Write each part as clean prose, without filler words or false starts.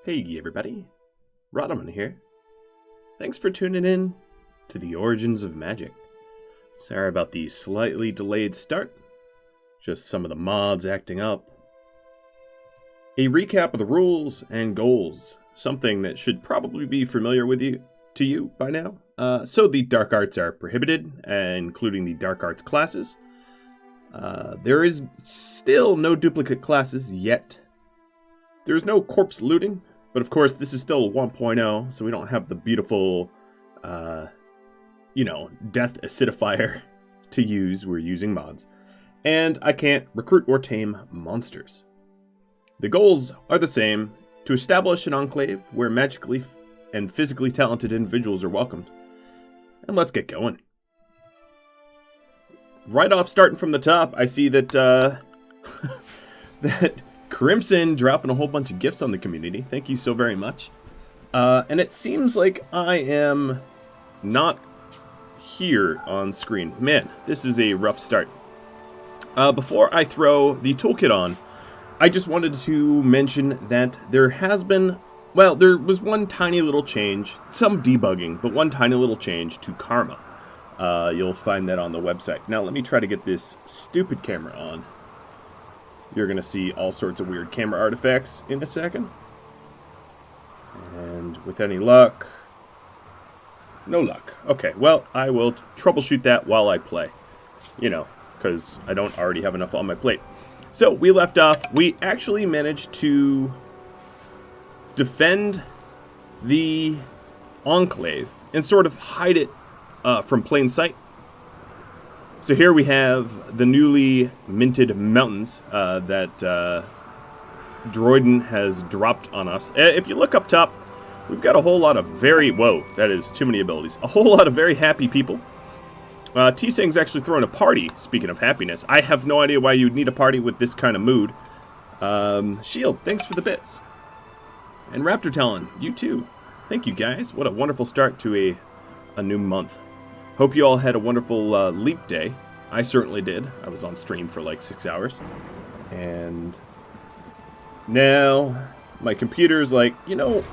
Hey everybody, Rhadamant here. Thanks for tuning in to the Origins of Magic. Sorry about the slightly delayed start, just some of the mods acting up. A recap of the rules and goals, something that should probably be familiar to you by now. So the dark arts are prohibited, including the dark arts classes. There is still no duplicate classes yet. There is no corpse looting. But of course, this is still 1.0, so we don't have the beautiful, death acidifier to use. We're using mods. And I can't recruit or tame monsters. The goals are the same: to establish an enclave where magically and physically talented individuals are welcomed. And let's get going. Right off, starting from the top, I see that, that Crimson dropping a whole bunch of gifts on the community. Thank you so very much. And it seems like I am not here on screen. Man, this is a rough start. Before I throw the toolkit on, I just wanted to mention that there has been, there was one tiny little change, some debugging, but one tiny little change to Karma. You'll find that on the website. Now let me try to get this stupid camera on. You're going to see all sorts of weird camera artifacts in a second. And with any luck... No luck. Okay, well, I will troubleshoot that while I play. Because I don't already have enough on my plate. So, we left off. We actually managed to defend the enclave and sort of hide it from plain sight. So here we have the newly minted mountains that Droiden has dropped on us. If you look up top, we've got a whole lot of that is too many abilities. A whole lot of very happy people. T-Sang's actually throwing a party, speaking of happiness. I have no idea why you'd need a party with this kind of mood. Shield, thanks for the bits. And Raptor Talon, you too. Thank you guys. What a wonderful start to a new month. Hope you all had a wonderful leap day. I certainly did. I was on stream for like 6 hours. And now my computer's like, I'm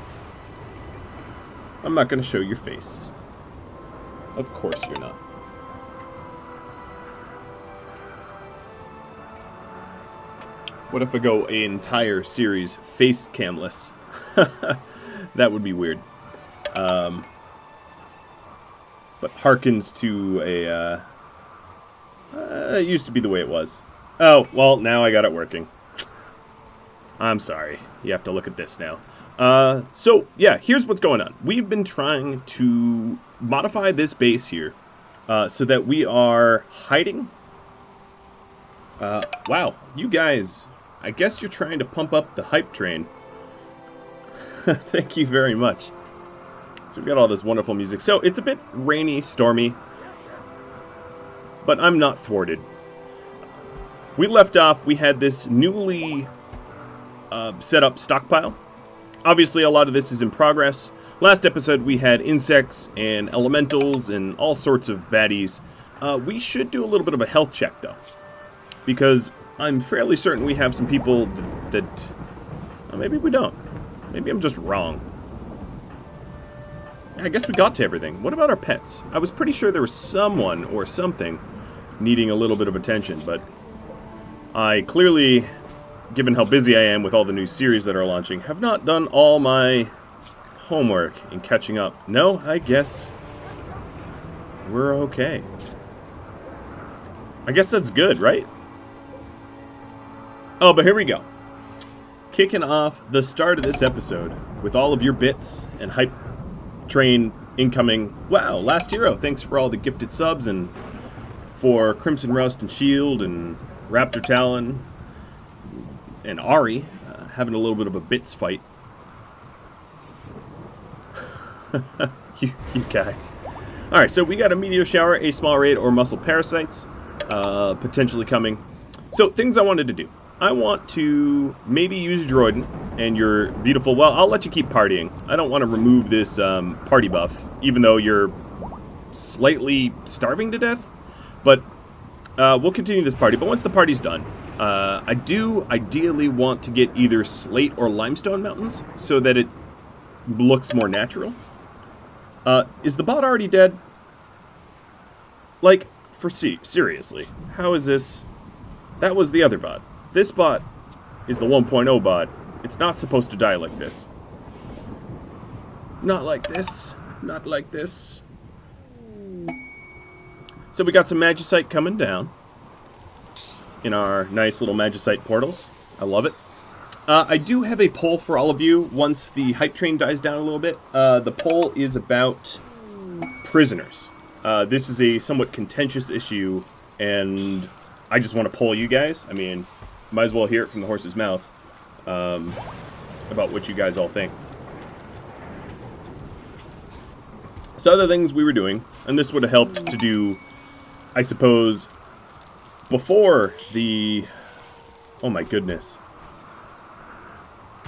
not going to show your face. Of course you're not. What if I go an entire series face camless? That would be weird. But harkens to it used to be the way it was. Oh, well, now I got it working. I'm sorry. You have to look at this now. So, yeah, here's what's going on. We've been trying to modify this base here so that we are hiding. Wow, you guys, I guess you're trying to pump up the hype train. Thank you very much. So we've got all this wonderful music. So it's a bit rainy, stormy, but I'm not thwarted. We left off, we had this newly set up stockpile. Obviously, a lot of this is in progress. Last episode, we had insects and elementals and all sorts of baddies. We should do a little bit of a health check, though, because I'm fairly certain we have some people that maybe we don't. Maybe I'm just wrong. I guess we got to everything. What about our pets? I was pretty sure there was someone or something needing a little bit of attention, but I clearly, given how busy I am with all the new series that are launching, have not done all my homework in catching up. No, I guess we're okay. I guess that's good, right? Oh, but here we go. Kicking off the start of this episode with all of your bits and hype train incoming. Wow, Last Hero, thanks for all the gifted subs and for Crimson Rust and Shield and Raptor Talon and Ari having a little bit of a bits fight. you guys. Alright, so we got a meteor shower, a small raid, or muscle parasites potentially coming. So things I wanted to do. I want to maybe use Droiden and your beautiful... Well, I'll let you keep partying. I don't want to remove this party buff, even though you're slightly starving to death. But we'll continue this party. But once the party's done, I do ideally want to get either slate or limestone mountains so that it looks more natural. Is the bot already dead? Like, seriously, how is this? That was the other bot. This bot is the 1.0 bot. It's not supposed to die like this. Not like this. Not like this. So we got some Magicite coming down in our nice little Magicite portals. I love it. I do have a poll for all of you once the hype train dies down a little bit. The poll is about prisoners. This is a somewhat contentious issue, and I just want to poll you guys. I mean, might as well hear it from the horse's mouth about what you guys all think. So other things we were doing, and this would have helped to do, I suppose, before the... Oh my goodness.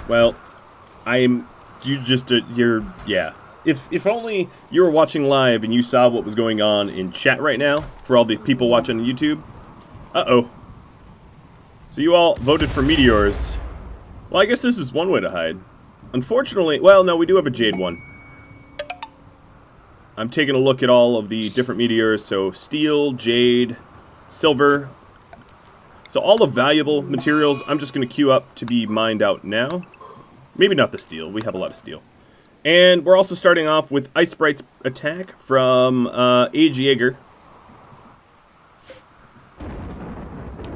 Well, yeah. If only you were watching live and you saw what was going on in chat right now, for all the people watching on YouTube. Uh-oh. So you all voted for meteors. Well, I guess this is one way to hide. Unfortunately, well, no, we do have a jade one. I'm taking a look at all of the different meteors, so steel, jade, silver. So all the valuable materials, I'm just going to queue up to be mined out now. Maybe not the steel, we have a lot of steel. And we're also starting off with Ice Sprite's attack from Age Jaeger.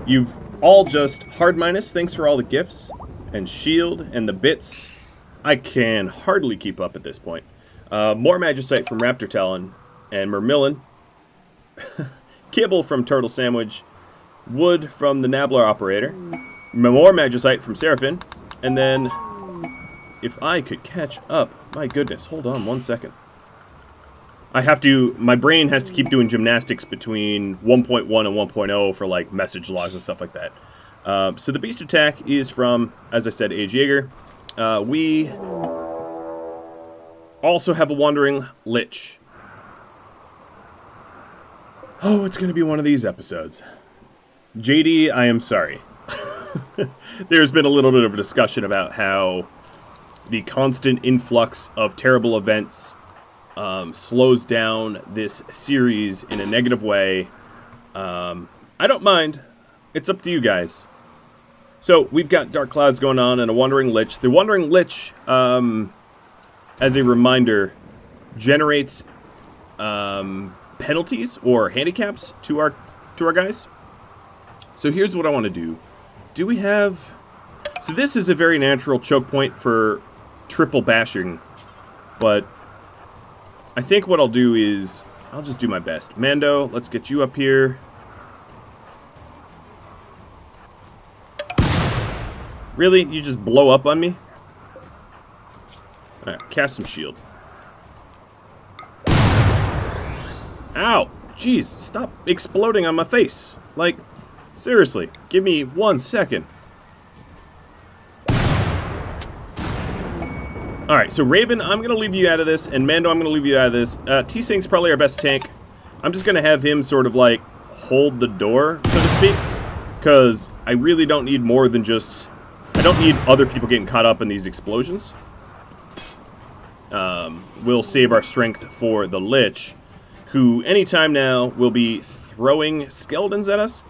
You've all just hard minus, thanks for all the gifts, and shield, and the bits. I can hardly keep up at this point. More Magicite from Raptor Talon and Mermillon. Kibble from Turtle Sandwich. Wood from the Nabbler Operator. More Magicite from Seraphim. And then, if I could catch up. My goodness, hold on 1 second. My brain has to keep doing gymnastics between 1.1 and 1.0 for like message logs and stuff like that. So the beast attack is from, as I said, Age Jaeger. We also have a Wandering Lich. Oh, it's going to be one of these episodes. JD, I am sorry. There's been a little bit of a discussion about how the constant influx of terrible events slows down this series in a negative way. I don't mind. It's up to you guys. So, we've got Dark Clouds going on and a Wandering Lich. The Wandering Lich, as a reminder, generates penalties or handicaps to our guys. So here's what I want to do. Do we have... So this is a very natural choke point for triple bashing, but I think what I'll do is I'll just do my best. Mando, let's get you up here. Really? You just blow up on me? Alright, cast some shield. Ow! Jeez, stop exploding on my face. Like, seriously, give me 1 second. Alright, so Raven, I'm going to leave you out of this, and Mando, I'm going to leave you out of this. T-Sync's probably our best tank. I'm just going to have him sort of, like, hold the door, so to speak, because I really don't need more than just... I don't need other people getting caught up in these explosions. We'll save our strength for the Lich, who anytime now will be throwing skeletons at us.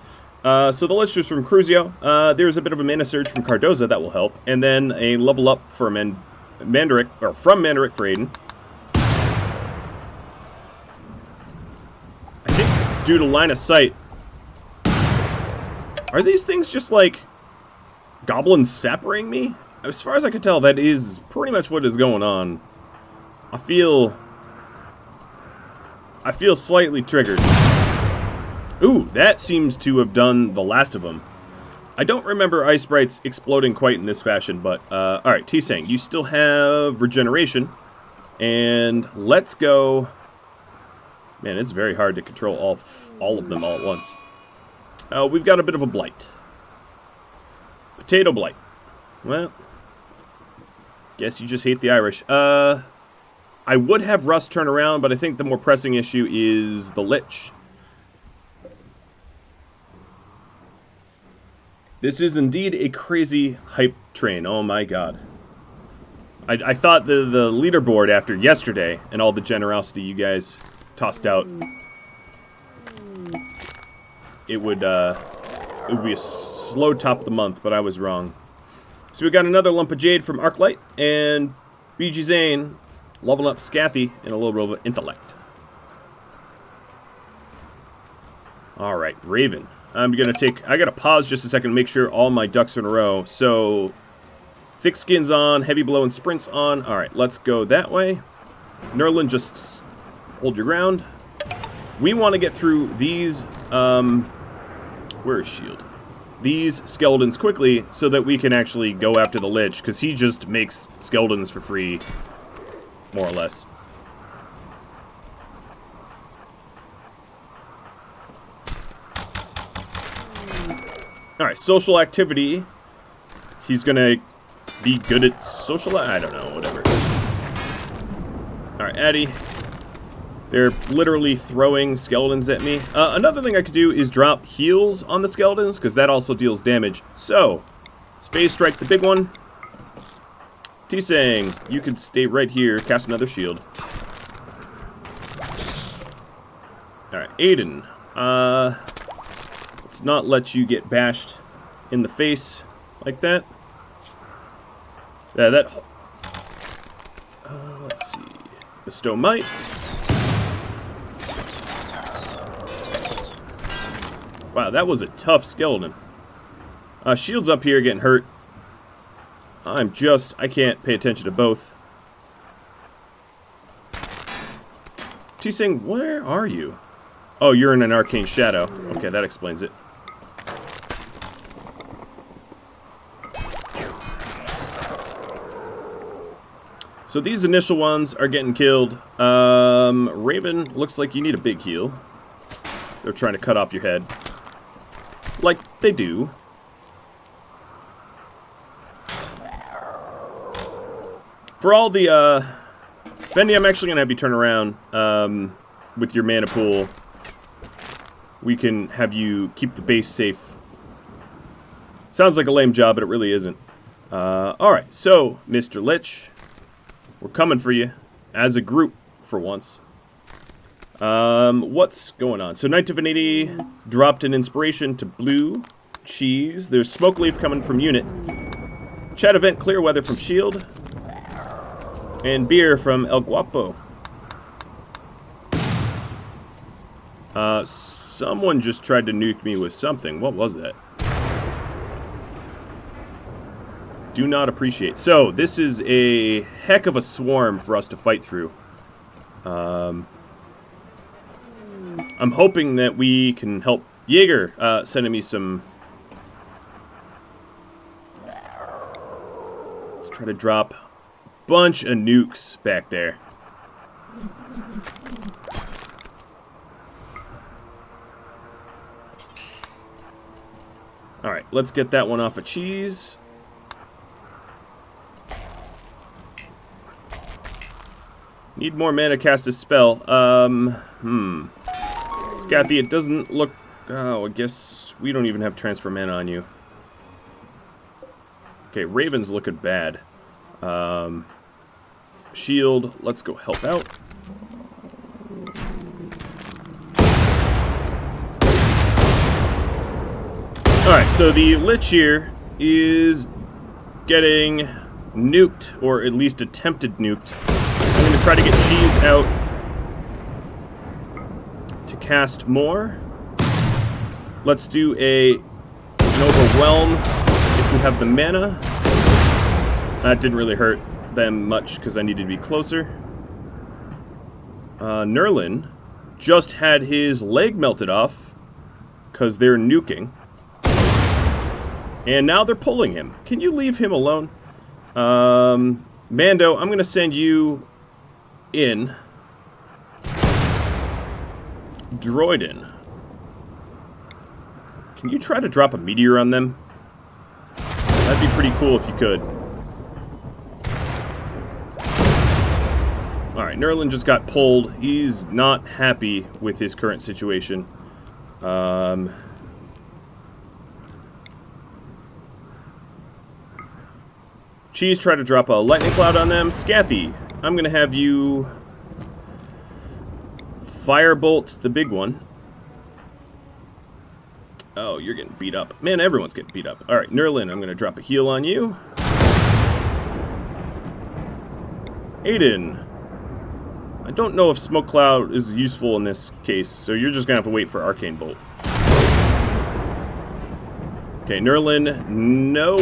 So the Lich is from Cruzio. There's a bit of a mana surge from Cardoza that will help, and then a level up for Mandarik, or from Mandarik for Aiden. I think due to line of sight. Are these things just like goblins sappering me? As far as I can tell, that is pretty much what is going on. I feel slightly triggered. Ooh, that seems to have done the last of them. I don't remember Ice Sprites exploding quite in this fashion, but, alright, T-Sang, you still have regeneration, and let's go... Man, it's very hard to control all of them all at once. We've got a bit of a blight. Potato blight. Well, guess you just hate the Irish. I would have Russ turn around, but I think the more pressing issue is the Lich. This is indeed a crazy hype train. Oh my god. I thought the leaderboard after yesterday and all the generosity you guys tossed out, it would be a slow top of the month, but I was wrong. So we got another lump of jade from Arclight, and BG Zane leveling up Scathy and a little bit of intellect. Alright, Raven. I gotta pause just a second to make sure all my ducks are in a row. So, thick skin's on, heavy blow and sprints on. Alright, let's go that way. Nerlin, just hold your ground. We want to get through these, where is Shield? These skeletons quickly so that we can actually go after the Lich, because he just makes skeletons for free, more or less. Alright, social activity. He's gonna be good at social... I don't know, whatever. Alright, Addy. They're literally throwing skeletons at me. Another thing I could do is drop heals on the skeletons, because that also deals damage. So, let's phase strike the big one. T-Sang, you can stay right here, cast another shield. Alright, Aiden. Let's not let you get bashed in the face like that. Yeah, that... let's see. Bestow Might. Wow, that was a tough skeleton. Shield's up here getting hurt. I can't pay attention to both. T-Sing, where are you? Oh, you're in an arcane shadow. Okay, that explains it. So these initial ones are getting killed. Raven, looks like you need a big heal. They're trying to cut off your head. Like they do. For all the, Bendy, I'm actually going to have you turn around, with your mana pool. We can have you keep the base safe. Sounds like a lame job, but it really isn't. Alright, so, Mr. Lich, we're coming for you, as a group, for once. What's going on? So, Knight Divinity dropped an inspiration to blue. Cheese. There's Smoke Leaf coming from Unit. Chat Event Clear Weather from Shield. And Beer from El Guapo. Someone just tried to nuke me with something. What was that? Do not appreciate. So, this is a heck of a swarm for us to fight through. I'm hoping that we can help. Jaeger sending me some... Let's try to drop a bunch of nukes back there. Alright, let's get that one off of cheese. Need more mana to cast this spell. Scathy, it doesn't look... Oh, I guess we don't even have transfer mana on you. Okay, Raven's looking bad. Shield, let's go help out. Alright, so the Lich here is getting nuked, or at least attempted nuked. I'm going to try to get cheese out to cast more. Let's do an overwhelm if we have the mana. That didn't really hurt them much because I needed to be closer. Nerlin just had his leg melted off because they're nuking. And now they're pulling him. Can you leave him alone? Mando, I'm going to send you in. Droidin. Can you try to drop a meteor on them? That'd be pretty cool if you could. Alright, Nerlin just got pulled. He's not happy with his current situation. Cheese, try to drop a lightning cloud on them. Scathy, I'm going to have you firebolt the big one. Oh, you're getting beat up. Man, everyone's getting beat up. Alright, Nerlin, I'm going to drop a heal on you. Aiden. I don't know if Smoke Cloud is useful in this case, so you're just going to have to wait for Arcane Bolt. Okay, Nerlin, no.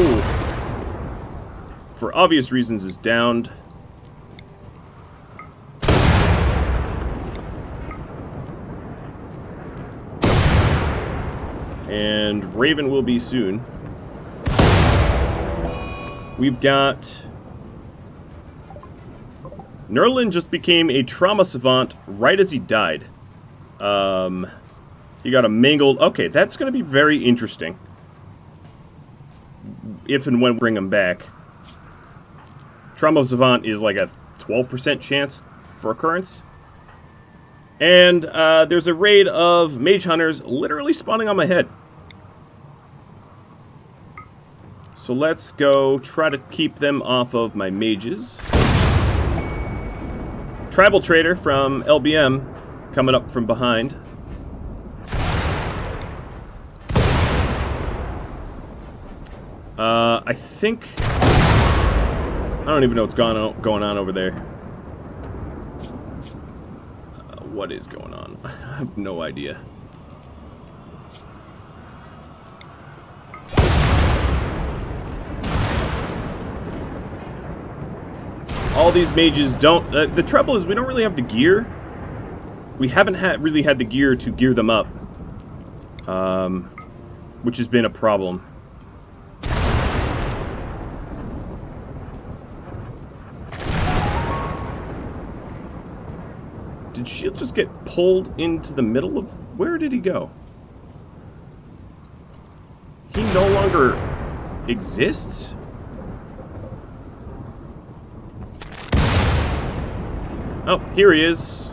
For obvious reasons, is downed. And Raven will be soon. We've got... Nerlin just became a trauma savant right as he died. He got a mangled... Okay, that's going to be very interesting. If and when we bring him back. Trauma savant is like a 12% chance for occurrence. And there's a raid of Magehunters literally spawning on my head. So let's go try to keep them off of my mages. Tribal Trader from LBM coming up from behind. I think... I don't even know what's going on over there. What is going on? I have no idea. All these mages don't... the trouble is we don't really have the gear. We haven't really had the gear to gear them up. Which has been a problem. Did Shield just get pulled into the middle of... Where did he go? He no longer exists? Oh, here he is.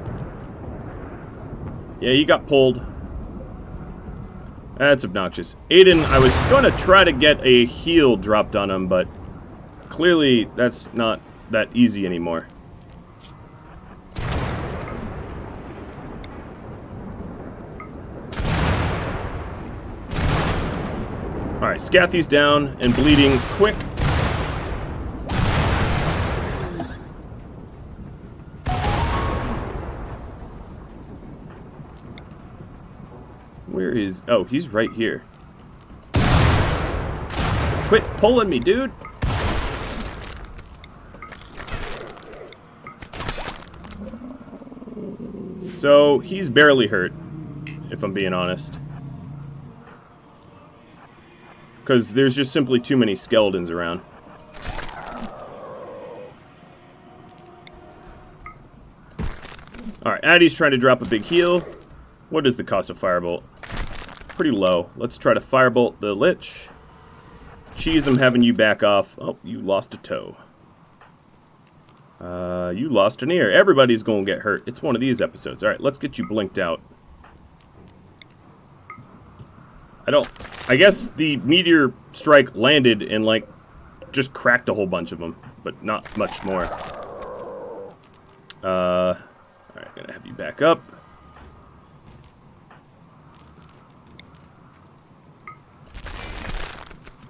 Yeah, he got pulled. That's obnoxious. Aiden, I was going to try to get a heal dropped on him, but clearly that's not that easy anymore. Alright, Scathy's down and bleeding quick. Where is... Oh, he's right here. Quit pulling me, dude! So, he's barely hurt, if I'm being honest. Because there's just simply too many skeletons around. Alright, Addie's trying to drop a big heal. What is the cost of Firebolt? Pretty low. Let's try to Firebolt the Lich. Cheese, I'm having you back off. Oh, you lost a toe. You lost an ear. Everybody's going to get hurt. It's one of these episodes. Alright, let's get you blinked out. I guess the meteor strike landed and, like, just cracked a whole bunch of them, but not much more. Alright, I'm gonna have you back up.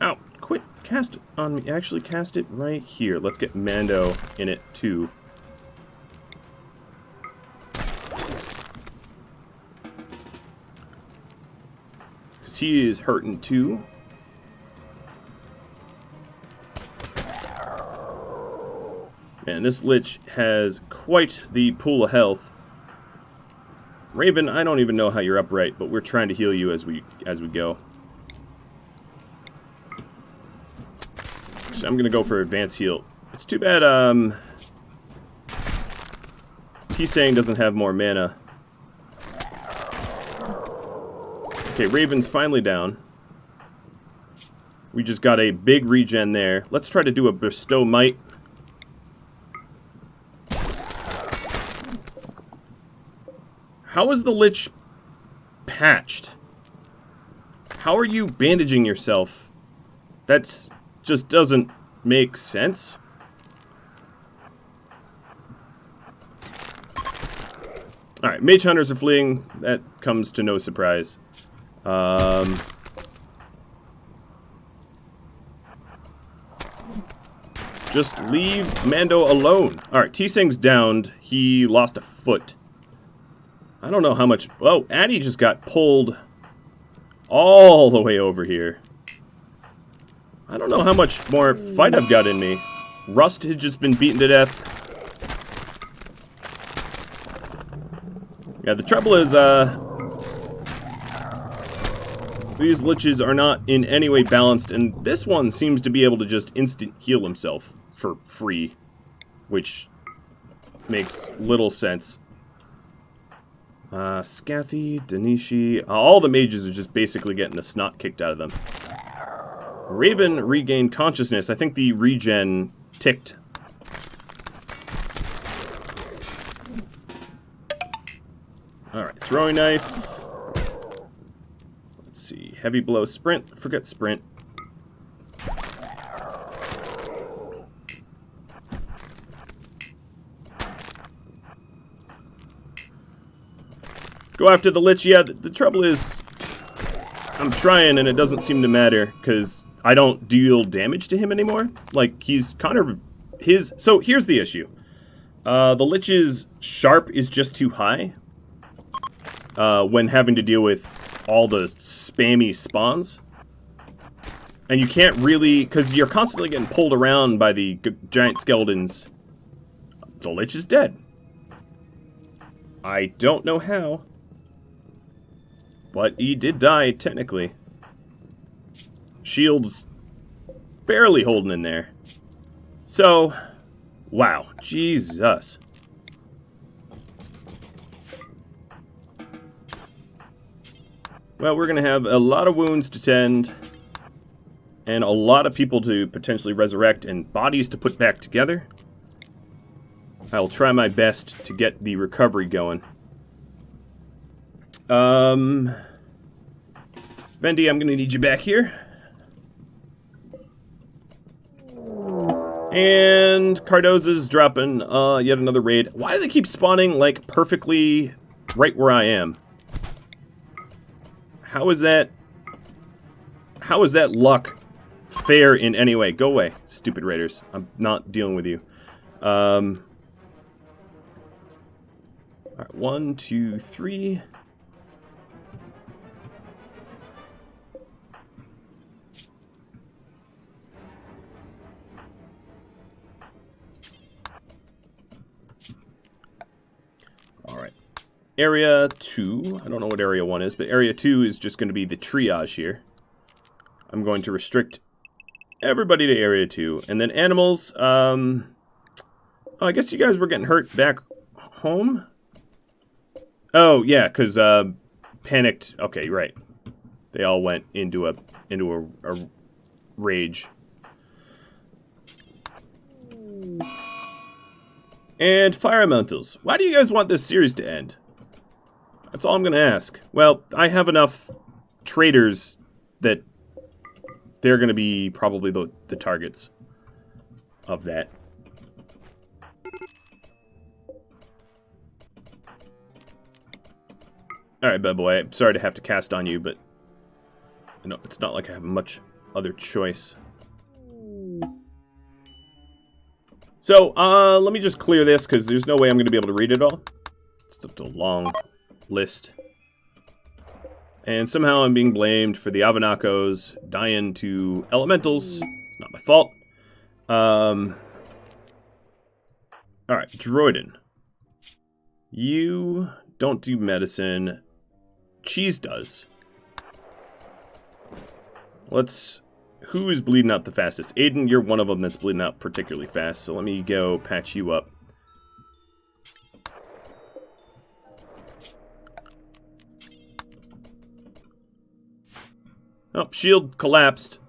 Ow, quit, cast it on me. Actually, cast it right here. Let's get Mando in it, too. He is hurting too. Man, this Lich has quite the pool of health. Raven, I don't even know how you're upright, but we're trying to heal you as we go. So I'm gonna go for advanced heal. It's too bad T-Sang doesn't have more mana. Okay, Raven's finally down. We just got a big regen there. Let's try to do a Bestow Might. How is the Lich patched? How are you bandaging yourself? That's just doesn't make sense. Alright, Magehunters are fleeing. That comes to no surprise. Just leave Mando alone. Alright, T-Sing's downed. He lost a foot. I don't know how much... Oh, Addy just got pulled all the way over here. I don't know how much more fight I've got in me. Rust had just been beaten to death. Yeah, the trouble is, these liches are not in any way balanced, and this one seems to be able to just instant heal himself for free, which makes little sense. Scathy, Danishi, all the mages are just basically getting the snot kicked out of them. Raven regained consciousness. I think the regen ticked. Alright, throwing knife. Let's see. Heavy blow, sprint. Forget sprint. Go after the lich. Yeah, the trouble is, I'm trying and it doesn't seem to matter because I don't deal damage to him anymore. Like, he's kind of his... So, here's the issue. The lich's sharp is just too high when having to deal with all the spammy spawns. And you can't really... Because you're constantly getting pulled around by the giant skeletons. The lich is dead. I don't know how. But he did die, technically. Shield's barely holding in there. So, wow. Jesus. Well, we're going to have a lot of wounds to tend. And a lot of people to potentially resurrect and bodies to put back together. I will try my best to get the recovery going. Vendi, I'm going to need you back here. And Cardoza's dropping yet another raid. Why do they keep spawning, like, perfectly right where I am? How is that luck fair in any way? Go away, stupid raiders. I'm not dealing with you. Alright, 1, 2, 3... Alright. Area 2, I don't know what Area 1 is, but Area 2 is just going to be the triage here. I'm going to restrict everybody to Area 2. And then animals, oh, I guess you guys were getting hurt back home? Oh, yeah, because, panicked, okay, right. They all went into a rage. And fire elementals. Why do you guys want this series to end? That's all I'm going to ask. Well, I have enough traders that they're going to be probably the targets of that. Alright, bad boy. I'm sorry to have to cast on you, but you know, it's not like I have much other choice. So, let me just clear this, because there's no way I'm going to be able to read it all. It's just a long list. And somehow I'm being blamed for the Avanakos dying to elementals. It's not my fault. Alright, Droiden. You don't do medicine. Cheese does. Let's... Who is bleeding out the fastest? Aiden, you're one of them that's bleeding out particularly fast, so let me go patch you up. Oh, shield collapsed.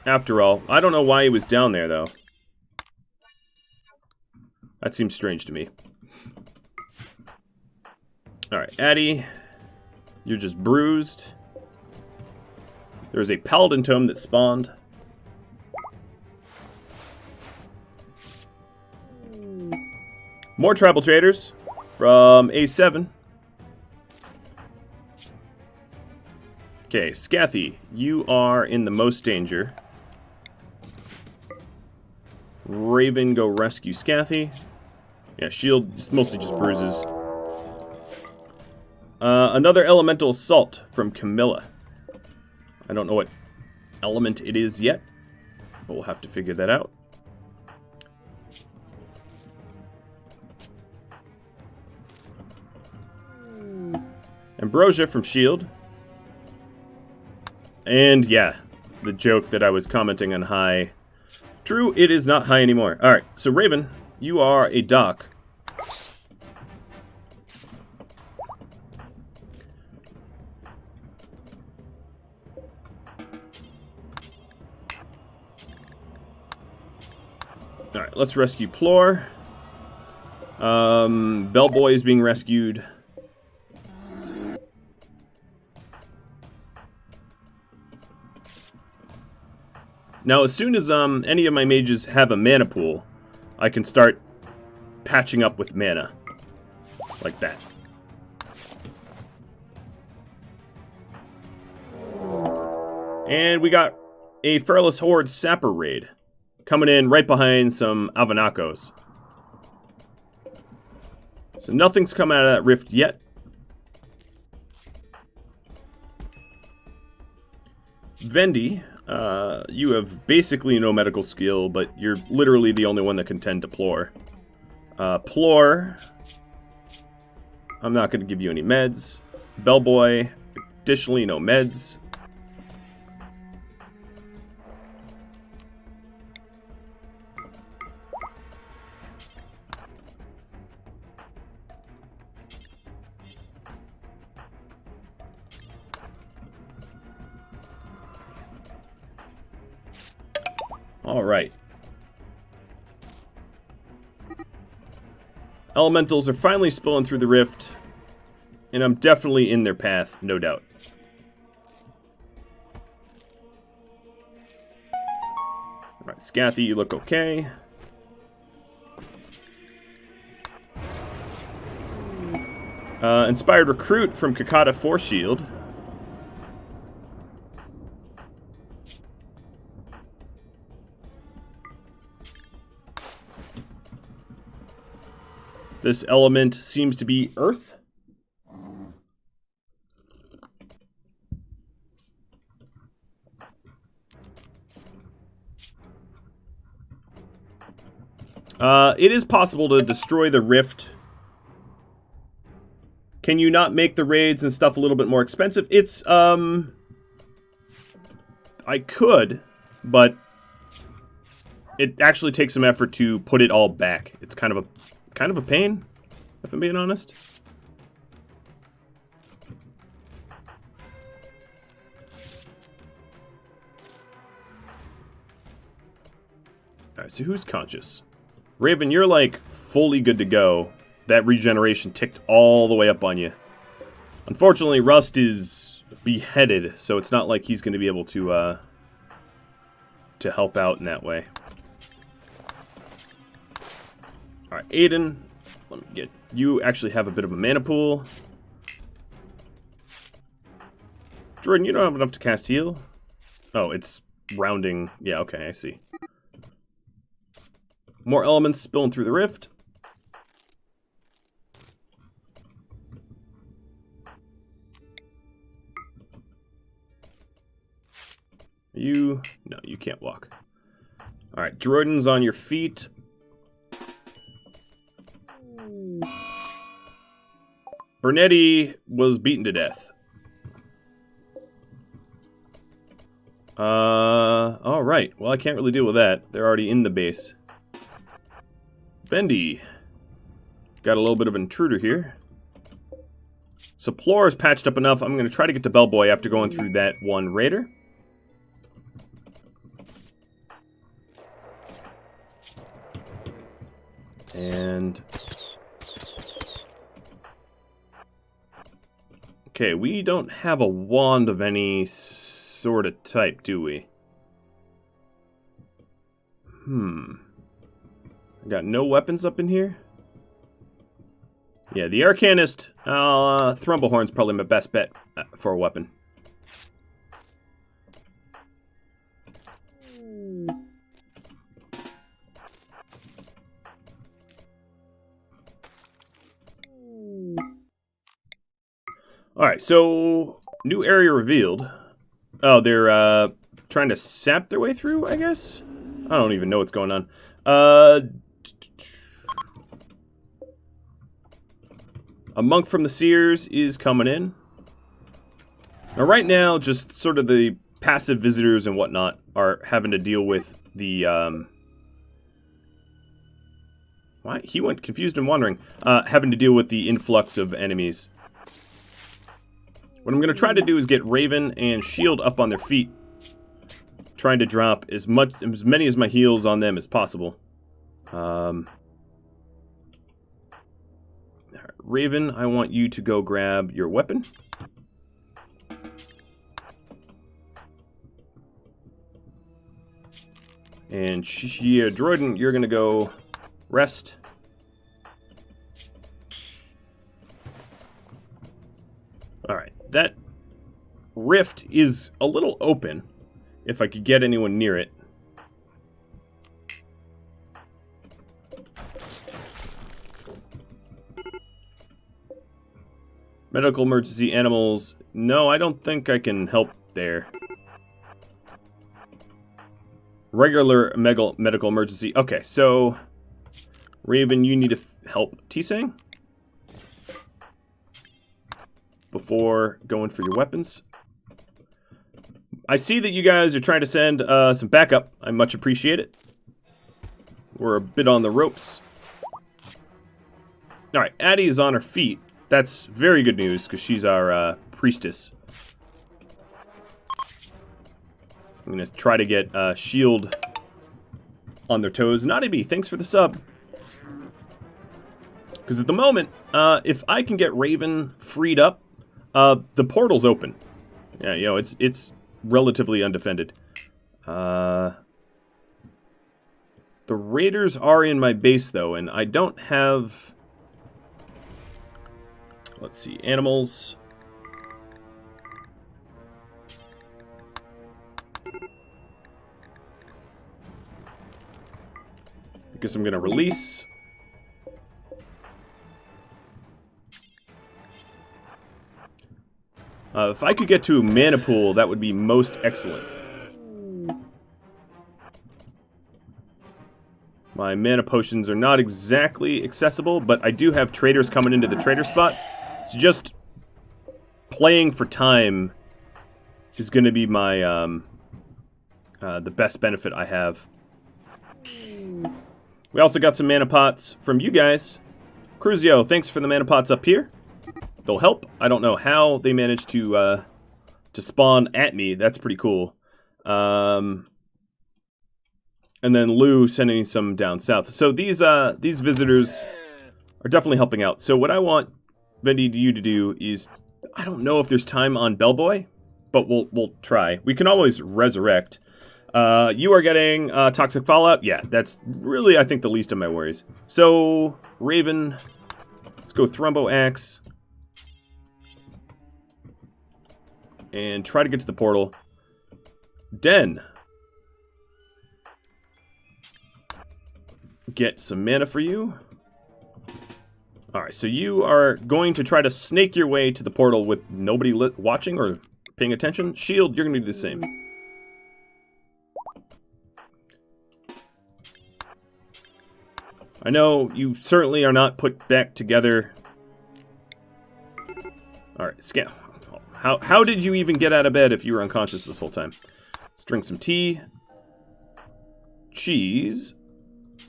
After all. I don't know why he was down there, though. That seems strange to me. Alright, Addy. You're just bruised. There's a paladin tome that spawned. More tribal traders from A7. Okay, Scathy, you are in the most danger. Raven, go rescue Scathy. Yeah, shield, mostly just bruises. Another elemental assault from Camilla. I don't know what element it is yet, but we'll have to figure that out. Ambrosia from shield. And yeah, the joke that I was commenting on high. True, it is not high anymore. Alright, so Raven, you are a doc. Alright, let's rescue Plor. Bellboy is being rescued. Now, as soon as any of my mages have a mana pool, I can start patching up with mana. Like that. And we got a Feralus Horde Sapper raid. Coming in right behind some Avanakos. So nothing's come out of that rift yet. Vendi, you have basically no medical skill, but you're literally the only one that can tend to Plor. Plor, I'm not going to give you any meds. Bellboy, additionally no meds. All right. Elementals are finally spilling through the rift, and I'm definitely in their path, no doubt. All right, Scathy, you look okay. Inspired Recruit from Kakata Force Shield. This element seems to be Earth. It is possible to destroy the rift. Can you not make the raids and stuff a little bit more expensive? It's, I could, but it actually takes some effort to put it all back. It's kind of a pain, if I'm being honest. Alright, so who's conscious? Raven, you're like fully good to go. That regeneration ticked all the way up on you. Unfortunately, Rust is beheaded, so it's not like he's going to be able to help out in that way. Alright, Aiden, let me get... You actually have a bit of a mana pool. Jordan, you don't have enough to cast heal? Oh, it's rounding... Yeah, okay, I see. More elements spilling through the rift. You... No, you can't walk. Alright, Jordan's on your feet. Bernetti was beaten to death. Alright. Well, I can't really deal with that. They're already in the base. Bendy. Got a little bit of an intruder here. So Plor is patched up enough. I'm going to try to get to Bellboy after going through that one raider. And... Okay, we don't have a wand of any sort of type, do we? I got no weapons up in here? Yeah, the Arcanist, Thrumblehourn's probably my best bet for a weapon. Alright, so new area revealed. Oh, they're trying to sap their way through, I guess? I don't even know what's going on. A monk from the Seers is coming in. Now, right now, just sort of the passive visitors and whatnot are having to deal with the, Why? He went confused and wandering. Having to deal with the influx of enemies. What I'm going to try to do is get Raven and Shield up on their feet. Trying to drop as many as my heals on them as possible. Raven, I want you to go grab your weapon. And Droiden, you're going to go rest. Alright, that rift is a little open, if I could get anyone near it. Medical emergency animals. No, I don't think I can help there. Regular medical emergency. Okay, so Raven, you need to help T-Sang before going for your weapons. I see that you guys are trying to send some backup. I much appreciate it. We're a bit on the ropes. Alright, Addie is on her feet. That's very good news, because she's our priestess. I'm going to try to get Shield on their toes. Naughty thanks for the sub. Because at the moment, if I can get Raven freed up, the portal's open. Yeah, you know, it's relatively undefended. The raiders are in my base, though, and I don't have... Let's see, animals. Because I'm going to release. If I could get to a mana pool, that would be most excellent. My mana potions are not exactly accessible, but I do have traders coming into the trader spot. So just playing for time is going to be my the best benefit I have. We also got some mana pots from you guys. Cruzio, thanks for the mana pots up here. They'll help. I don't know how they managed to spawn at me. That's pretty cool. And then Lou sending some down south. So these visitors are definitely helping out. So what I want Vendi you to do is, I don't know if there's time on Bellboy, but we'll try. We can always resurrect. You are getting toxic fallout. Yeah, that's really, I think, the least of my worries. So Raven, let's go Thrumbo Axe and try to get to the portal. Den, get some mana for you. Alright, so you are going to try to snake your way to the portal with nobody watching or paying attention. Shield, you're going to do the same. I know you certainly are not put back together. Alright, scan. How did you even get out of bed if you were unconscious this whole time? Let's drink some tea. Cheese.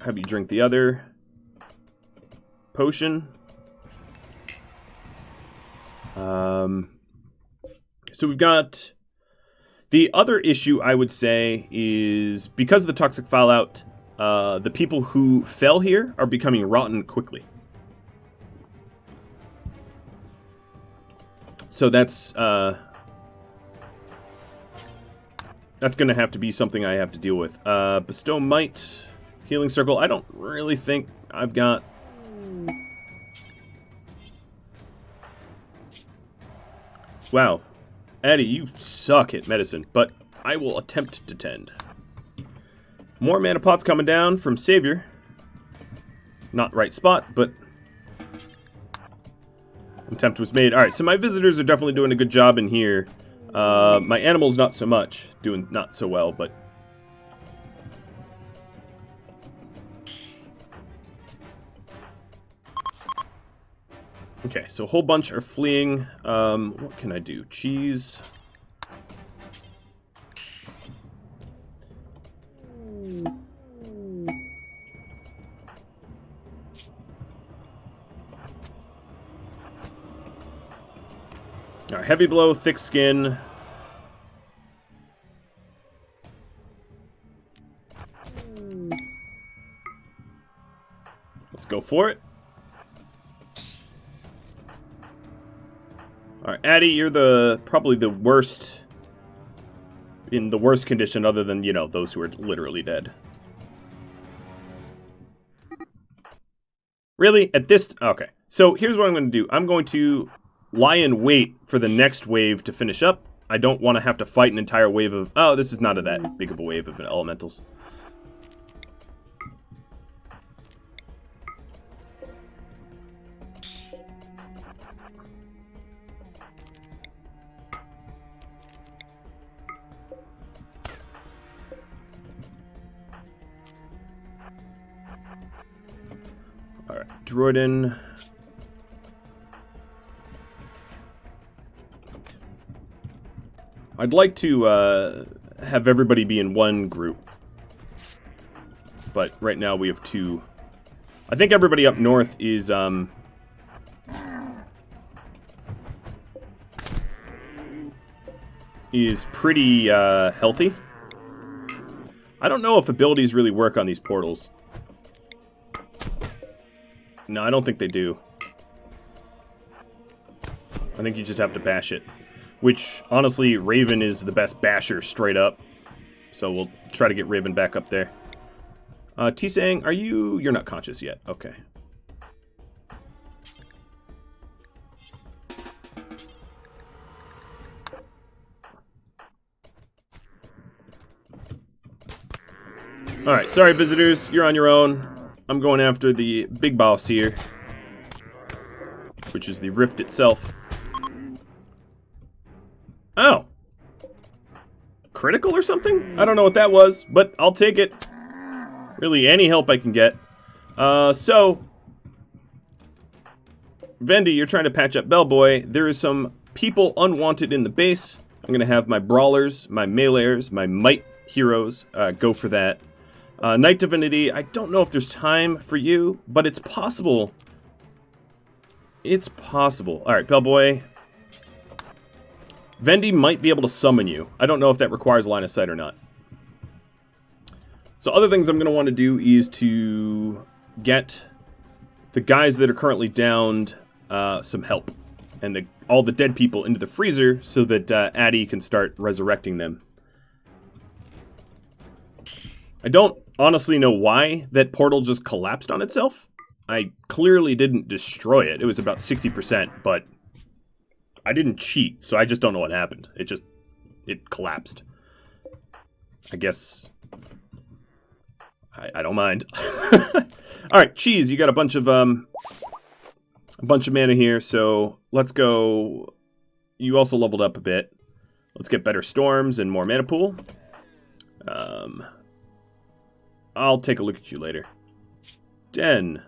Have you drink the other potion. So we've got the other issue, I would say, is because of the toxic fallout, the people who fell here are becoming rotten quickly. So that's going to have to be something I have to deal with. Bestow Might, Healing Circle. I don't really think I've got Wow. Addie, you suck at medicine, but I will attempt to tend. More mana pots coming down from Savior. Not right spot, but attempt was made. Alright, so my visitors are definitely doing a good job in here. My animals not so much. Doing not so well, but... Okay, so a whole bunch are fleeing. What can I do? Cheese. Alright, heavy blow, thick skin. Let's go for it. Alright, Addie, you're probably the worst, in the worst condition other than, you know, those who are literally dead. Really? At this... Okay. So, here's what I'm going to do. I'm going to lie in wait for the next wave to finish up. I don't want to have to fight an entire wave of... Oh, this is not that big of a wave of elementals. Alright, Droidin. I'd like to have everybody be in one group. But right now we have two. I think everybody up north is pretty healthy. I don't know if abilities really work on these portals. No, I don't think they do. I think you just have to bash it. Which, honestly, Raven is the best basher straight up. So we'll try to get Raven back up there. T-Sang, are you... You're not conscious yet. Okay. Alright, sorry visitors. You're on your own. I'm going after the big boss here. Which is the rift itself. Oh. Critical or something? I don't know what that was, but I'll take it. Really, any help I can get. So... Vendi, you're trying to patch up Bellboy. There is some people unwanted in the base. I'm going to have my brawlers, my meleeers, my might heroes go for that. Knight Divinity, I don't know if there's time for you, but it's possible. It's possible. Alright, Bellboy. Vendi might be able to summon you. I don't know if that requires line of sight or not. So other things I'm going to want to do is to get the guys that are currently downed some help. And all the dead people into the freezer so that Addie can start resurrecting them. I don't honestly know why that portal just collapsed on itself. I clearly didn't destroy it. It was about 60%, but I didn't cheat, so I just don't know what happened. It collapsed. I guess... I don't mind. Alright, Cheese, you got a bunch of mana here, so let's go... You also leveled up a bit. Let's get better storms and more mana pool. I'll take a look at you later. Den.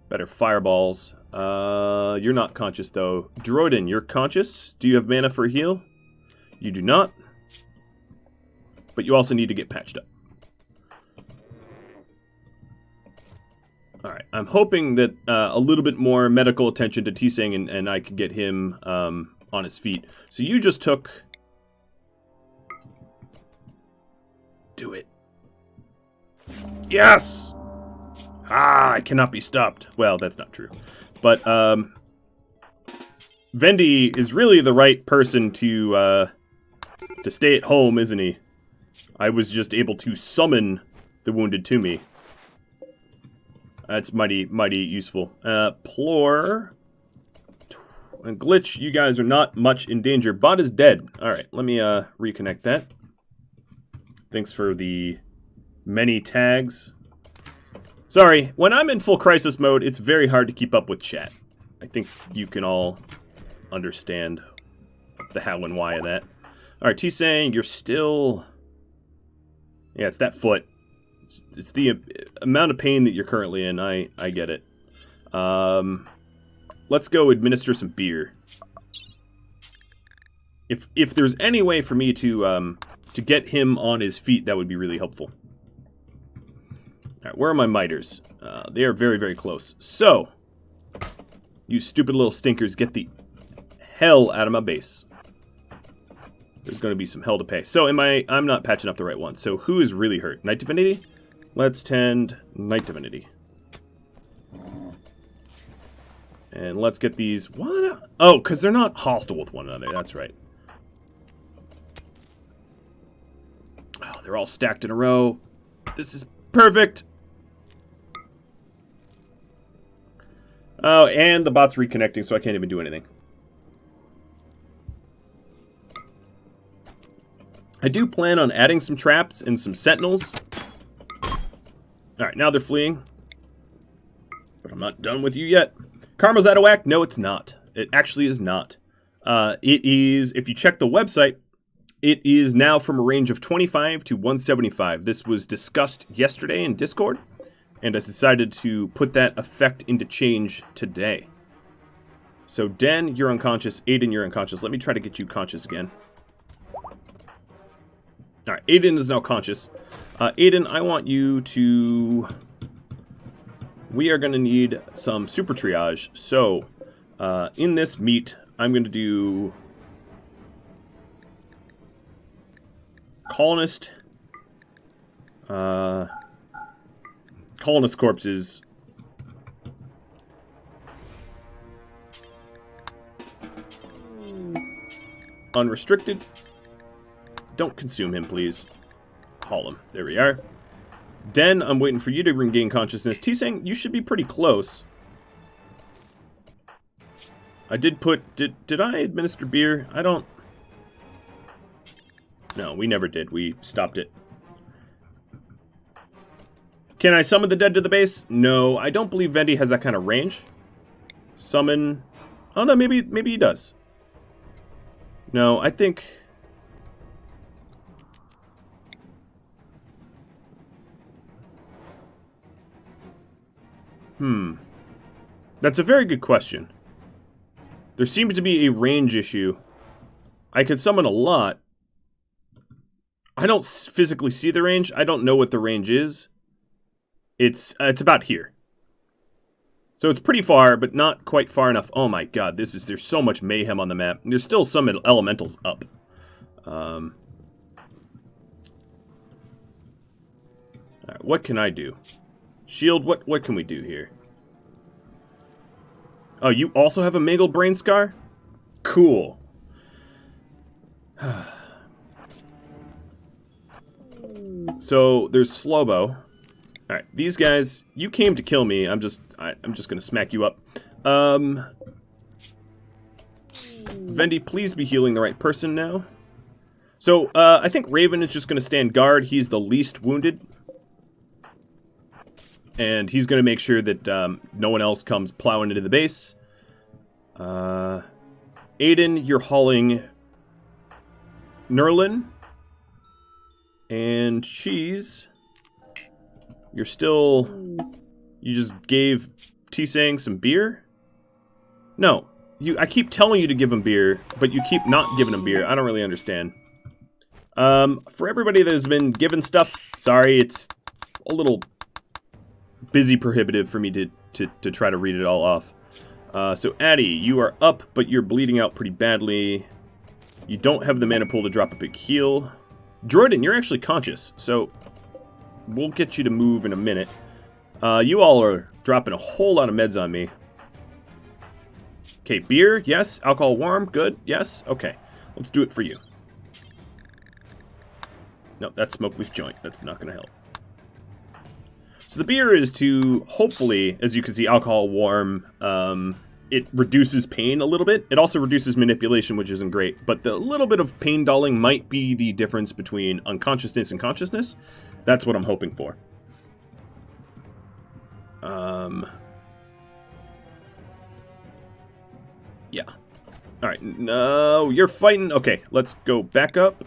Better fireballs. You're not conscious, though. Droidin, you're conscious. Do you have mana for a heal? You do not. But you also need to get patched up. Alright, I'm hoping that a little bit more medical attention to T-Sang and I can get him on his feet. So you just took... Do it. Yes! Ah, I cannot be stopped. Well, that's not true. But, Vendi is really the right person to stay at home, isn't he? I was just able to summon the wounded to me. That's mighty, mighty useful. Plore. And Glitch, you guys are not much in danger. Bot is dead. Alright, let me reconnect that. Thanks for the many tags. Sorry, when I'm in full crisis mode, it's very hard to keep up with chat. I think you can all understand the how and why of that. Alright, T saying you're still... Yeah, it's that foot. It's the amount of pain that you're currently in. I get it. Let's go administer some beer. If there's any way for me to get him on his feet, that would be really helpful. Alright, where are my miters? They are very, very close. So, you stupid little stinkers, get the hell out of my base. There's going to be some hell to pay. So, I'm not patching up the right one. So, who is really hurt? Night Divinity? Let's tend Night Divinity. And let's get these... What? Oh, because they're not hostile with one another. That's right. Oh, they're all stacked in a row. This is perfect. Oh, and the bot's reconnecting, so I can't even do anything. I do plan on adding some traps and some sentinels. Alright, now they're fleeing. But I'm not done with you yet. Karma's out of whack? No, it's not. It actually is not. It is, if you check the website, it is now from a range of 25 to 175. This was discussed yesterday in Discord, and I decided to put that effect into change today. So, Den, you're unconscious. Aiden, you're unconscious. Let me try to get you conscious again. Alright, Aiden is now conscious. Aiden, I want you to... We are going to need some super triage. So, in this meet, I'm going to do... Colonist... Colonist corpses. Unrestricted. Don't consume him, please. Haul him. There we are. Den, I'm waiting for you to regain consciousness. T-Sang, you should be pretty close. I did put... Did I administer beer? I don't... No, we never did. We stopped it. Can I summon the dead to the base? No, I don't believe Vendi has that kind of range. Summon... Oh, no, maybe he does. No, I think... That's a very good question. There seems to be a range issue. I could summon a lot. I don't physically see the range. I don't know what the range is. It's about here. So it's pretty far, but not quite far enough. Oh my god, there's so much mayhem on the map. There's still some elementals up. Alright, what can I do? Shield, what can we do here? Oh, you also have a Magel brain scar? Cool. So, there's Slobo. Alright, these guys, you came to kill me. I'm just gonna smack you up. Vendi, please be healing the right person now. So, I think Raven is just gonna stand guard. He's the least wounded. And he's going to make sure that no one else comes plowing into the base. Aiden, you're hauling Nerlin. And Cheese, you're still... You just gave T-Sang some beer? No. I keep telling you to give him beer, but you keep not giving him beer. I don't really understand. For everybody that has been given stuff, sorry, it's a little... busy prohibitive for me to try to read it all off. So Addy, you are up, but you're bleeding out pretty badly. You don't have the mana pool to drop a big heal. Droiden, you're actually conscious, so we'll get you to move in a minute. You all are dropping a whole lot of meds on me. Okay, beer, yes. Alcohol warm, good, yes. Okay, let's do it for you. No, that's smoke leaf joint. That's not going to help. So the beer is to, hopefully, as you can see, alcohol warm, it reduces pain a little bit. It also reduces manipulation, which isn't great. But the little bit of pain dulling might be the difference between unconsciousness and consciousness. That's what I'm hoping for. Yeah. Alright, no, you're fighting. Okay, let's go back up.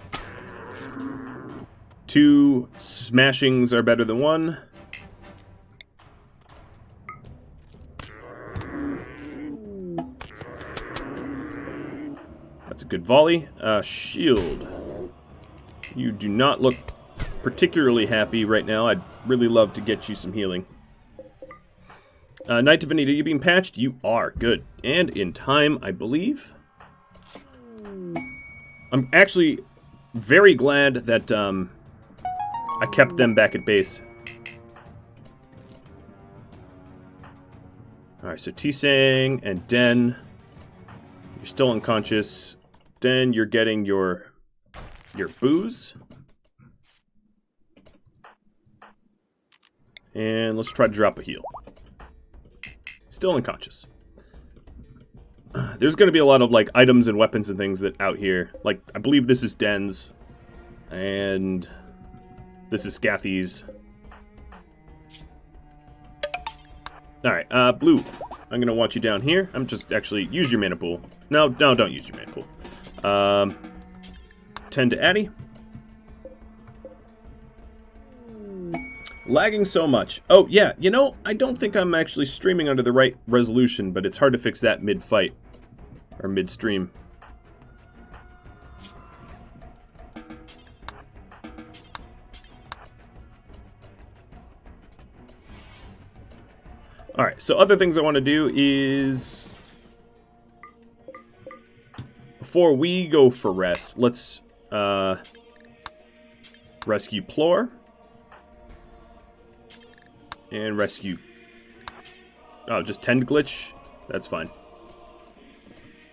2 smashings are better than 1. That's a good volley. Shield. You do not look particularly happy right now. I'd really love to get you some healing. Knight Divinity, are you being patched? You are. Good. And in time, I believe. I'm actually very glad that I kept them back at base. Alright, so T-Sang and Den. You're still unconscious. Den, you're getting your booze. And let's try to drop a heal. Still unconscious. There's going to be a lot of, like, items and weapons and things that out here. Like, I believe this is Den's. And this is Scathy's. Alright, Blue. I'm going to want you down here. I'm just, actually, use your mana pool. No, don't use your mana pool. 10 to Addy. Lagging so much. Oh, yeah, you know, I don't think I'm actually streaming under the right resolution, but it's hard to fix that mid-fight. Or mid-stream. Alright, so other things I want to do is... Before we go for rest, let's rescue Plor. And rescue... Oh, just Tend Glitch? That's fine.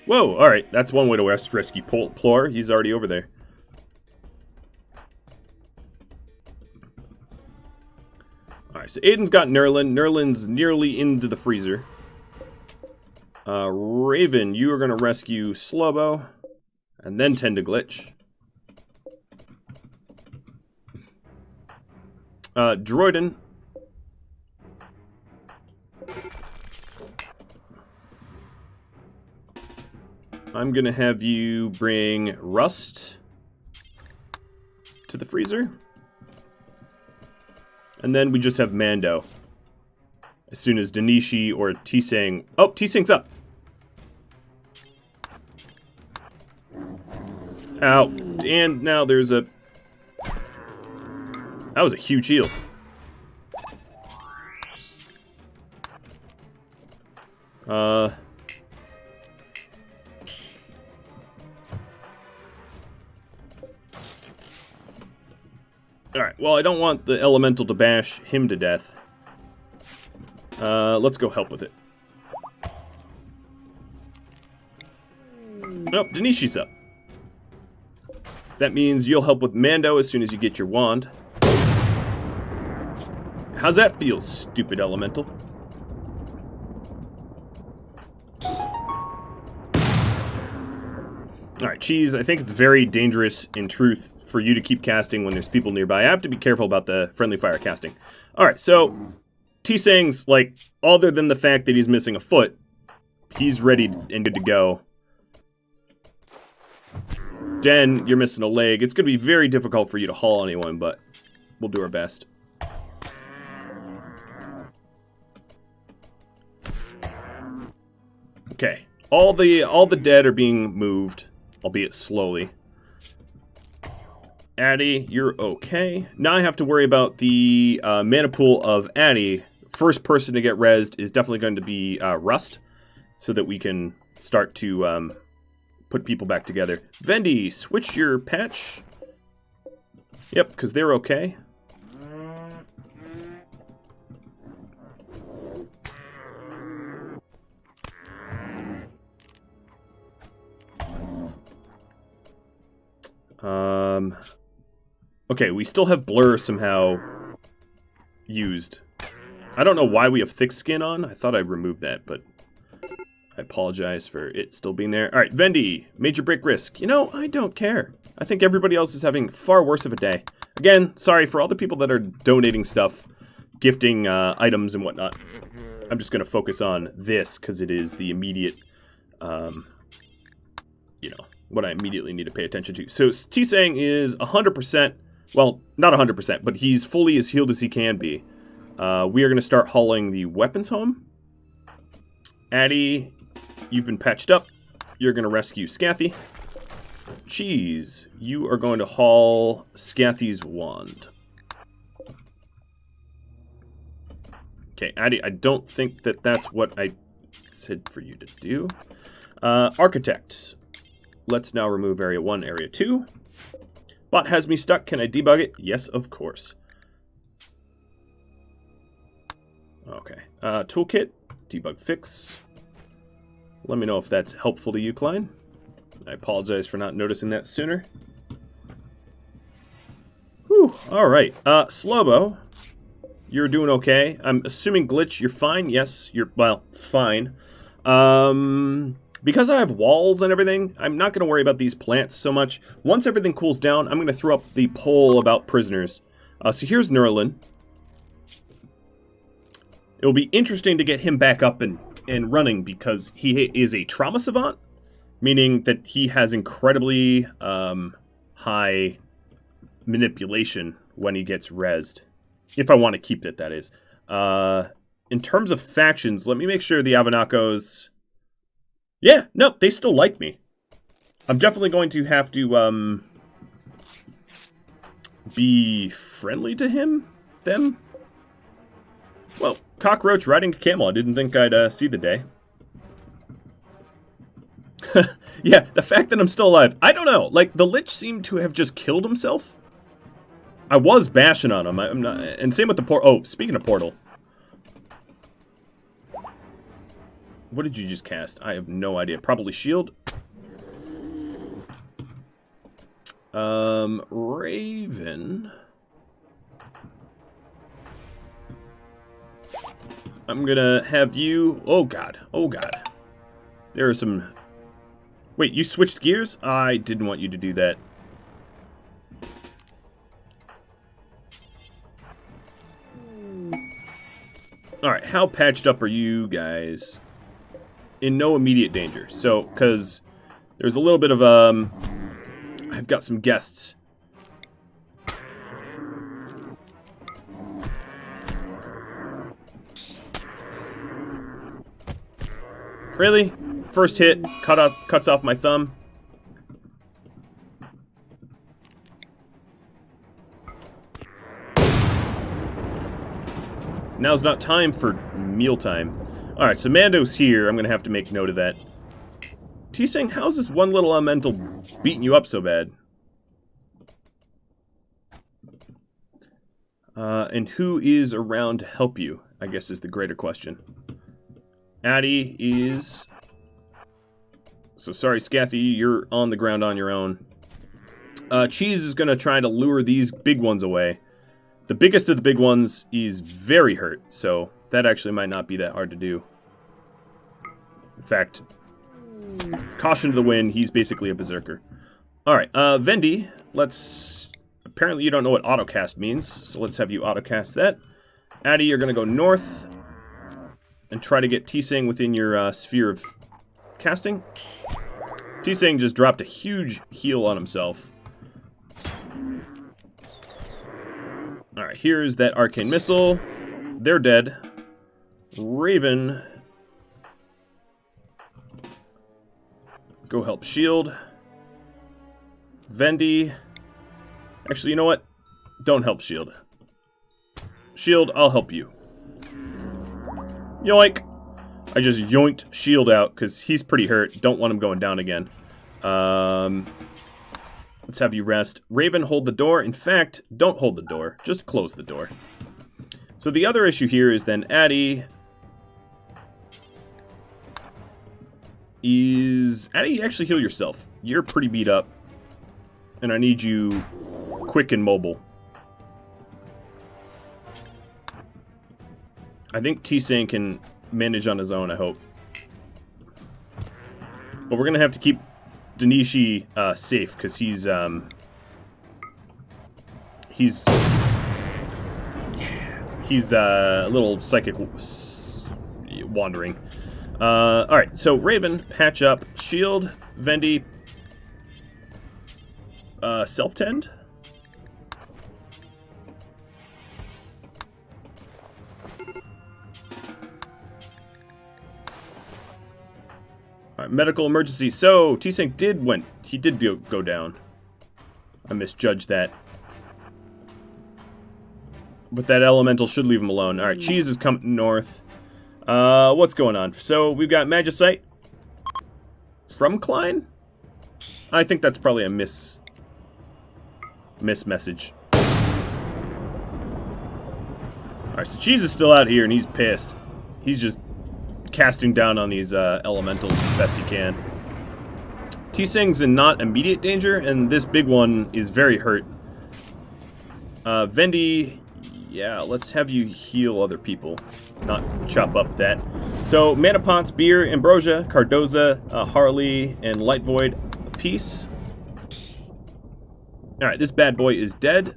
Whoa, alright. That's one way to rescue Plor. He's already over there. Alright, so Aiden's got Nerlin. Nerlin's nearly into the freezer. Raven, you are going to rescue Slobo. And then Tend to Glitch. Droiden... I'm gonna have you bring Rust to the freezer. And then we just have Mando. As soon as Danishi or T-Sang... Oh, T-Sang's up! Ow. And now there's a... That was a huge heal. Alright, well, I don't want the elemental to bash him to death. Let's go help with it. Nope, Danishi's up. That means you'll help with Mando as soon as you get your wand. How's that feel, stupid elemental? Alright, Cheese, I think it's very dangerous, in truth, for you to keep casting when there's people nearby. I have to be careful about the friendly fire casting. Alright, so T-Sang's, like, other than the fact that he's missing a foot, he's ready and good to go. Den, you're missing a leg. It's going to be very difficult for you to haul anyone, but we'll do our best. Okay, all the dead are being moved, albeit slowly. Addy, you're okay. Now I have to worry about the mana pool of Addy. First person to get rezzed is definitely going to be Rust, so that we can start to put people back together. Vendi, switch your patch. Yep, because they're okay. Okay, we still have Blur somehow used. I don't know why we have Thick Skin on. I thought I removed that, but I apologize for it still being there. All right, Vendi, major break risk. You know, I don't care. I think everybody else is having far worse of a day. Again, sorry for all the people that are donating stuff, gifting items and whatnot. I'm just going to focus on this because it is the immediate, you know, what I immediately need to pay attention to. So T-Sang is 100%, well, not 100%, but he's fully as healed as he can be. We are going to start hauling the weapons home. Addie, you've been patched up. You're going to rescue Scathy. Cheese, you are going to haul Scathy's wand. Okay, Addie, I don't think that that's what I said for you to do. Architect. Let's now remove Area 1, Area 2. Bot has me stuck. Can I debug it? Yes, of course. Okay. Toolkit. Debug fix. Let me know if that's helpful to you, Klein. I apologize for not noticing that sooner. Whew. Alright. Slobo. You're doing okay. I'm assuming Glitch, you're fine. Yes, you're, well, fine. Because I have walls and everything, I'm not going to worry about these plants so much. Once everything cools down, I'm going to throw up the poll about prisoners. So here's Nerlin. It'll be interesting to get him back up and running because he is a trauma savant, meaning that he has incredibly high manipulation when he gets rezzed. If I want to keep it, that is. In terms of factions, let me make sure the Avanakos... Yeah, no, they still like me. I'm definitely going to have to be friendly to them. Well, cockroach riding a camel. I didn't think I'd see the day. Yeah, the fact that I'm still alive. I don't know. Like, the Lich seemed to have just killed himself. I was bashing on him. I'm not, and same with the portal. Oh, speaking of portal. What did you just cast? I have no idea. Probably shield. Raven. I'm gonna have you... Oh, God. Oh, God. There are some... Wait, you switched gears? I didn't want you to do that. Alright, how patched up are you guys? In no immediate danger. So, because there's a little bit of, I've got some guests. Really? First hit, cuts off my thumb. Now's not time for mealtime. Alright, so Mando's here. I'm going to have to make note of that. T-Sang, how's this one little elemental beating you up so bad? And who is around to help you, I guess is the greater question. Addie is... So sorry, Scathy, you're on the ground on your own. Cheese is going to try to lure these big ones away. The biggest of the big ones is very hurt, so that actually might not be that hard to do. In fact, caution to the wind, he's basically a berserker. Alright, Vendi, let's... Apparently you don't know what autocast means, so let's have you autocast that. Addie, you're going to go north and try to get T-Sang within your sphere of casting. T-Sang just dropped a huge heal on himself. Alright, here's that arcane missile. They're dead. Raven. Go help shield. Vendi. Actually, you know what? Don't help shield. Shield, I'll help you. Yoink! I just yoinked shield out because he's pretty hurt. Don't want him going down again. Let's have you rest. Raven, hold the door. In fact, don't hold the door. Just close the door. So the other issue here is then Addie... Addie, actually heal yourself. You're pretty beat up. And I need you quick and mobile. I think T-Sang can manage on his own, I hope. But we're going to have to keep Danishi safe, because he's a little psychic wandering. Alright, so Raven, patch up, shield, Vendi, self-tend. Alright, medical emergency. So, T-Sync did go down. I misjudged that. But that elemental should leave him alone. Alright, Cheese is coming north. What's going on? So, we've got Magicite from Klein? I think that's probably a miss message. Alright, so Cheese is still out here and he's pissed. He's just casting down on these elementals as best he can. T-Sing's in not immediate danger, and this big one is very hurt. Vendi, yeah, let's have you heal other people, not chop up that. So, Mana Pots, Beer, Ambrosia, Cardoza, Harley, and Light Void, peace. Alright, this bad boy is dead.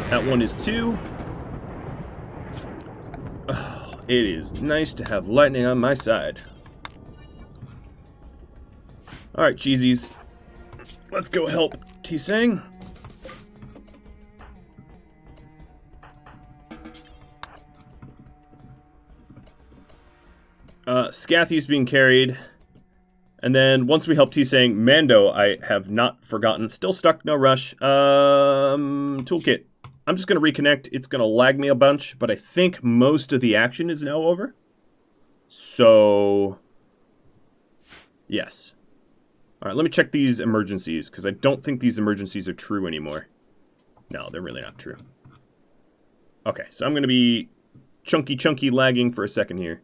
That one is 2. Oh, it is nice to have lightning on my side. Alright, cheesies. Let's go help T-Sang. Scathy's being carried. And then, once we help T-Sang, Mando, I have not forgotten. Still stuck, no rush. Toolkit. I'm just going to reconnect. It's going to lag me a bunch, but I think most of the action is now over. So, yes. Alright, let me check these emergencies, because I don't think these emergencies are true anymore. No, they're really not true. Okay, so I'm going to be chunky lagging for a second here.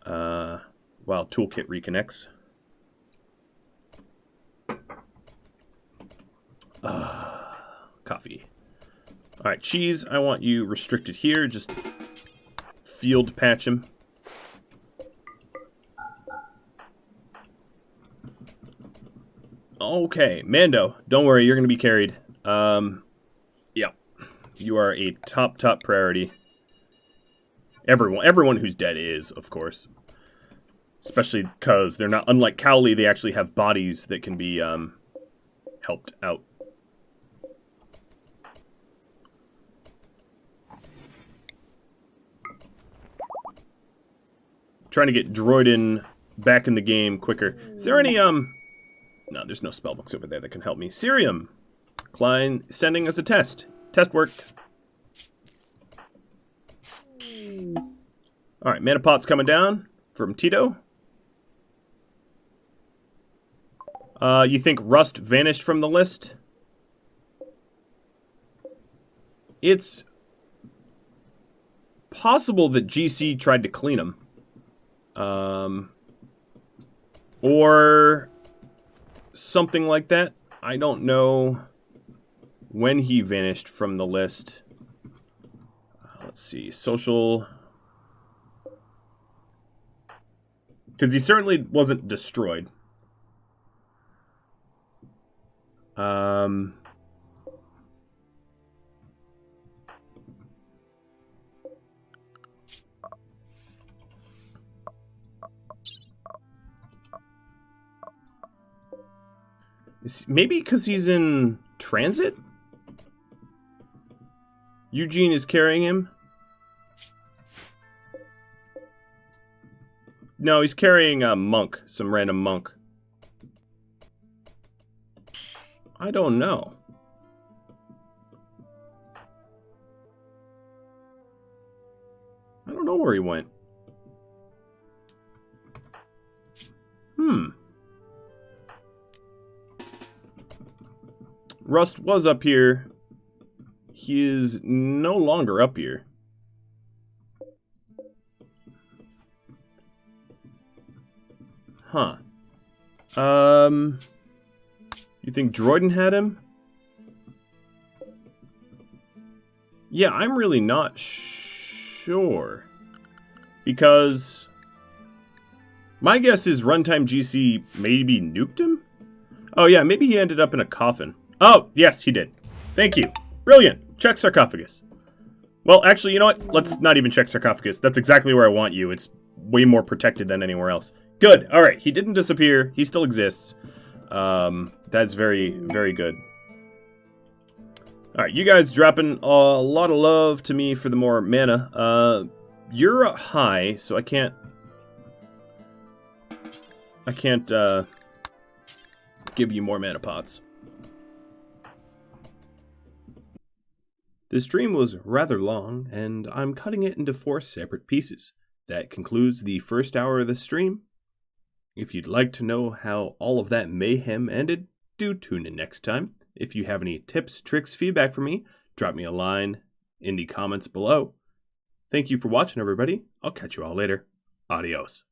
While Toolkit reconnects. Coffee. Alright, Cheese, I want you restricted here. Just field patch him. Okay, Mando, don't worry, you're going to be carried. Yeah. You are a top priority. Everyone who's dead is, of course. Especially because they're not, unlike Cowley, they actually have bodies that can be helped out. Trying to get Droidin back in the game quicker. Is there any, No, there's no spellbooks over there that can help me. Cerium. Klein sending us a test. Test worked. Alright, Mana Pot's coming down from Tito. You think Rust vanished from the list? It's possible that GC tried to clean him. Or something like that. I don't know when he vanished from the list. Let's see. Social. Because he certainly wasn't destroyed. Maybe because he's in transit? Eugene is carrying him? No, he's carrying a monk. Some random monk. I don't know. I don't know where he went. Rust was up here. He is no longer up here. Huh. You think Droidin had him? Yeah, I'm really not sure. Because my guess is Runtime GC maybe nuked him? Oh yeah, maybe he ended up in a coffin. Oh, yes, he did. Thank you. Brilliant. Check sarcophagus. Well, actually, you know what? Let's not even check sarcophagus. That's exactly where I want you. It's way more protected than anywhere else. Good. All right. He didn't disappear. He still exists. That's very, very good. All right. You guys dropping a lot of love to me for the more mana. You're high, so I can't give you more mana pots. This stream was rather long, and I'm cutting it into 4 separate pieces. That concludes the first hour of the stream. If you'd like to know how all of that mayhem ended, do tune in next time. If you have any tips, tricks, feedback for me, drop me a line in the comments below. Thank you for watching, everybody. I'll catch you all later. Adios.